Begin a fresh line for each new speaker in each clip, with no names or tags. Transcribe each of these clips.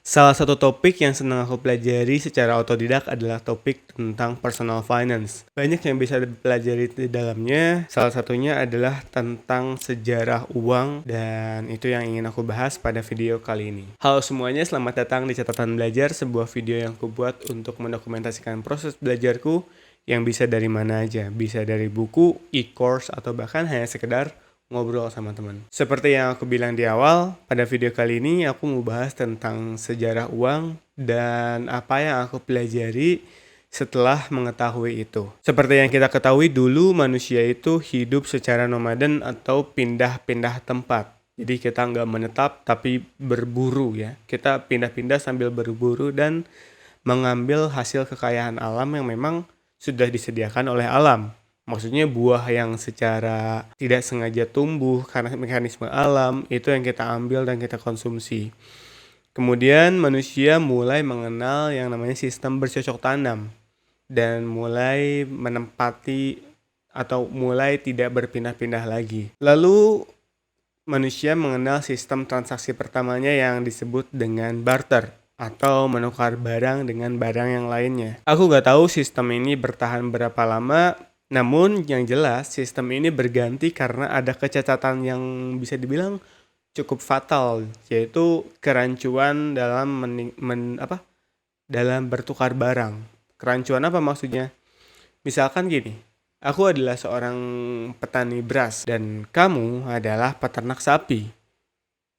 Salah satu topik yang senang aku pelajari secara otodidak adalah topik tentang personal finance. Banyak yang bisa dipelajari di dalamnya, salah satunya adalah tentang sejarah uang dan itu yang ingin aku bahas pada video kali ini. Halo semuanya, selamat datang di Catatan Belajar, sebuah video yang aku buat untuk mendokumentasikan proses belajarku yang bisa dari mana aja, bisa dari buku, e-course, atau bahkan hanya sekedar ngobrol sama teman. Seperti yang aku bilang di awal, pada video kali ini aku mau bahas tentang sejarah uang dan apa yang aku pelajari setelah mengetahui itu. Seperti yang kita ketahui dulu, manusia itu hidup secara nomaden atau pindah-pindah tempat. Jadi kita nggak menetap tapi berburu ya. Kita pindah-pindah sambil berburu dan mengambil hasil kekayaan alam yang memang sudah disediakan oleh alam. Maksudnya buah yang secara tidak sengaja tumbuh karena mekanisme alam, itu yang kita ambil dan kita konsumsi. Kemudian manusia mulai mengenal yang namanya sistem bercocok tanam dan mulai menempati atau mulai tidak berpindah-pindah lagi. Lalu manusia mengenal sistem transaksi pertamanya yang disebut dengan barter atau menukar barang dengan barang yang lainnya. Aku gak tahu sistem ini bertahan berapa lama, namun yang jelas sistem ini berganti karena ada kecacatan yang bisa dibilang cukup fatal, yaitu kerancuan dalam bertukar barang. Kerancuan apa maksudnya? Misalkan gini, aku adalah seorang petani beras dan kamu adalah peternak sapi.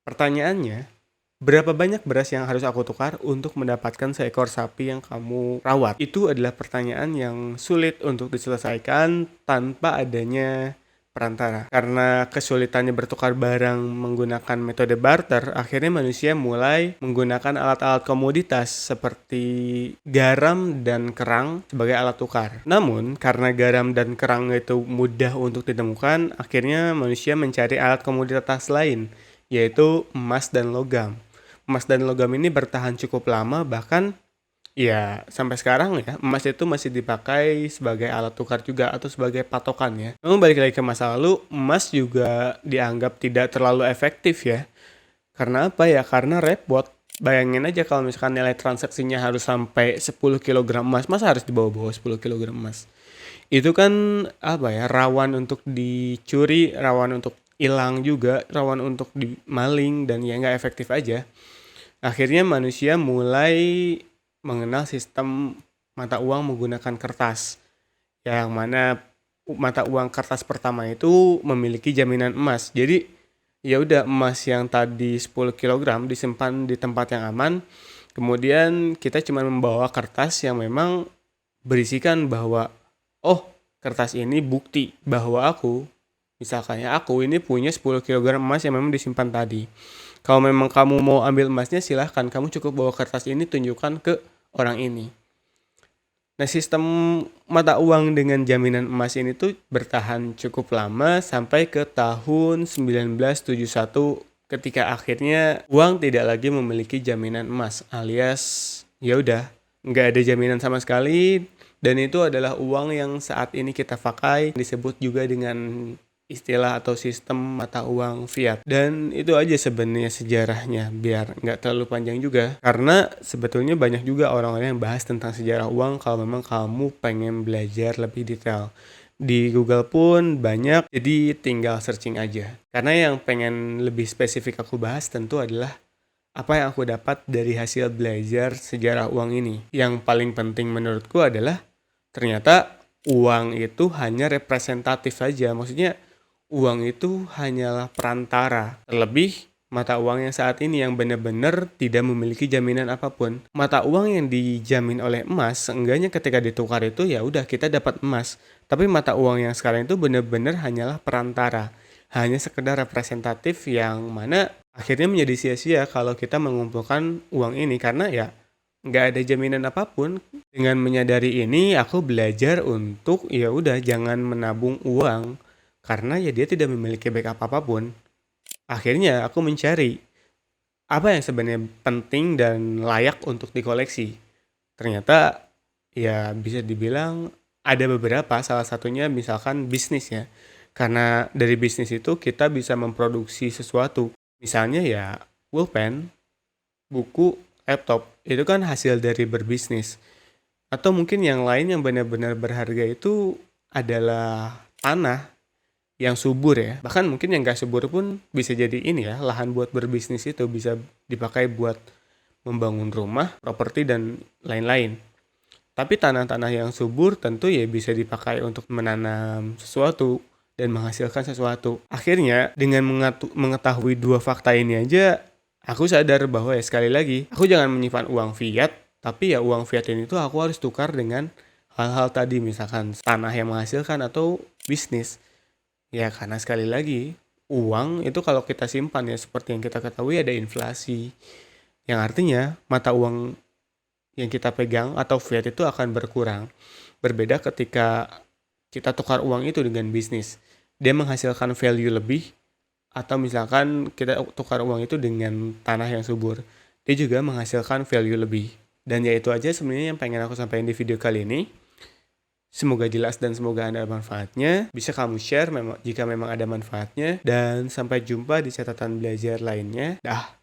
Pertanyaannya, berapa banyak beras yang harus aku tukar untuk mendapatkan seekor sapi yang kamu rawat? Itu adalah pertanyaan yang sulit untuk diselesaikan tanpa adanya perantara. Karena kesulitannya bertukar barang menggunakan metode barter, akhirnya manusia mulai menggunakan alat-alat komoditas seperti garam dan kerang sebagai alat tukar. Namun, karena garam dan kerang itu mudah untuk ditemukan, akhirnya manusia mencari alat komoditas lain, yaitu emas dan logam. Emas dan logam ini bertahan cukup lama, bahkan ya sampai sekarang ya emas itu masih dipakai sebagai alat tukar juga atau sebagai patokan ya. Namun balik lagi ke masa lalu, emas juga dianggap tidak terlalu efektif ya. Karena apa ya? Karena repot. Bayangin aja kalau misalkan nilai transaksinya harus sampai 10 kilogram emas, masa harus dibawa-bawa 10 kilogram emas? Itu kan apa ya? Rawan untuk dicuri, rawan untuk hilang juga, rawan untuk dimaling dan ya nggak efektif aja. Akhirnya manusia mulai mengenal sistem mata uang menggunakan kertas, yang mana mata uang kertas pertama itu memiliki jaminan emas. Jadi ya udah, emas yang tadi 10 kilogram disimpan di tempat yang aman. Kemudian kita cuma membawa kertas yang memang berisikan bahwa oh, kertas ini bukti bahwa misalkan ya aku ini punya 10 kilogram emas yang memang disimpan tadi. Kalau memang kamu mau ambil emasnya silahkan, kamu cukup bawa kertas ini tunjukkan ke orang ini. Nah, sistem mata uang dengan jaminan emas ini tuh bertahan cukup lama sampai ke tahun 1971 ketika akhirnya uang tidak lagi memiliki jaminan emas, alias ya udah nggak ada jaminan sama sekali, dan itu adalah uang yang saat ini kita pakai, disebut juga dengan istilah atau sistem mata uang fiat. Dan itu aja sebenarnya sejarahnya, biar nggak terlalu panjang juga. Karena sebetulnya banyak juga orang-orang yang bahas tentang sejarah uang kalau memang kamu pengen belajar lebih detail. Di Google pun banyak, jadi tinggal searching aja. Karena yang pengen lebih spesifik aku bahas tentu adalah apa yang aku dapat dari hasil belajar sejarah uang ini. Yang paling penting menurutku adalah ternyata uang itu hanya representatif saja. Maksudnya uang itu hanyalah perantara. Terlebih mata uang yang saat ini yang benar-benar tidak memiliki jaminan apapun. Mata uang yang dijamin oleh emas, seenggaknya ketika ditukar itu ya udah kita dapat emas. Tapi mata uang yang sekarang itu benar-benar hanyalah perantara. Hanya sekedar representatif yang mana akhirnya menjadi sia-sia kalau kita mengumpulkan uang ini karena ya nggak ada jaminan apapun. Dengan menyadari ini, aku belajar untuk ya udah jangan menabung uang karena ya dia tidak memiliki backup apapun. Akhirnya aku mencari apa yang sebenarnya penting dan layak untuk dikoleksi. Ternyata ya bisa dibilang ada beberapa, salah satunya misalkan bisnis ya. Karena dari bisnis itu kita bisa memproduksi sesuatu. Misalnya ya pulpen, buku, laptop, itu kan hasil dari berbisnis. Atau mungkin yang lain yang benar-benar berharga itu adalah tanah yang subur ya. Bahkan mungkin yang gak subur pun bisa jadi ini ya, lahan buat berbisnis itu bisa dipakai buat membangun rumah, properti, dan lain-lain. Tapi tanah-tanah yang subur tentu ya bisa dipakai untuk menanam sesuatu dan menghasilkan sesuatu. Akhirnya dengan mengetahui dua fakta ini aja, aku sadar bahwa ya sekali lagi, aku jangan menyimpan uang fiat, tapi ya uang fiat ini tuh aku harus tukar dengan hal-hal tadi, misalkan tanah yang menghasilkan atau bisnis. Ya karena sekali lagi, uang itu kalau kita simpan ya seperti yang kita ketahui ada inflasi. Yang artinya mata uang yang kita pegang atau fiat itu akan berkurang. Berbeda ketika kita tukar uang itu dengan bisnis. Dia menghasilkan value lebih, atau misalkan kita tukar uang itu dengan tanah yang subur. Dia juga menghasilkan value lebih. Dan ya itu aja sebenarnya yang pengen aku sampaikan di video kali ini. Semoga jelas dan semoga ada manfaatnya. Bisa kamu share jika memang ada manfaatnya. Dan sampai jumpa di catatan belajar lainnya. Dah.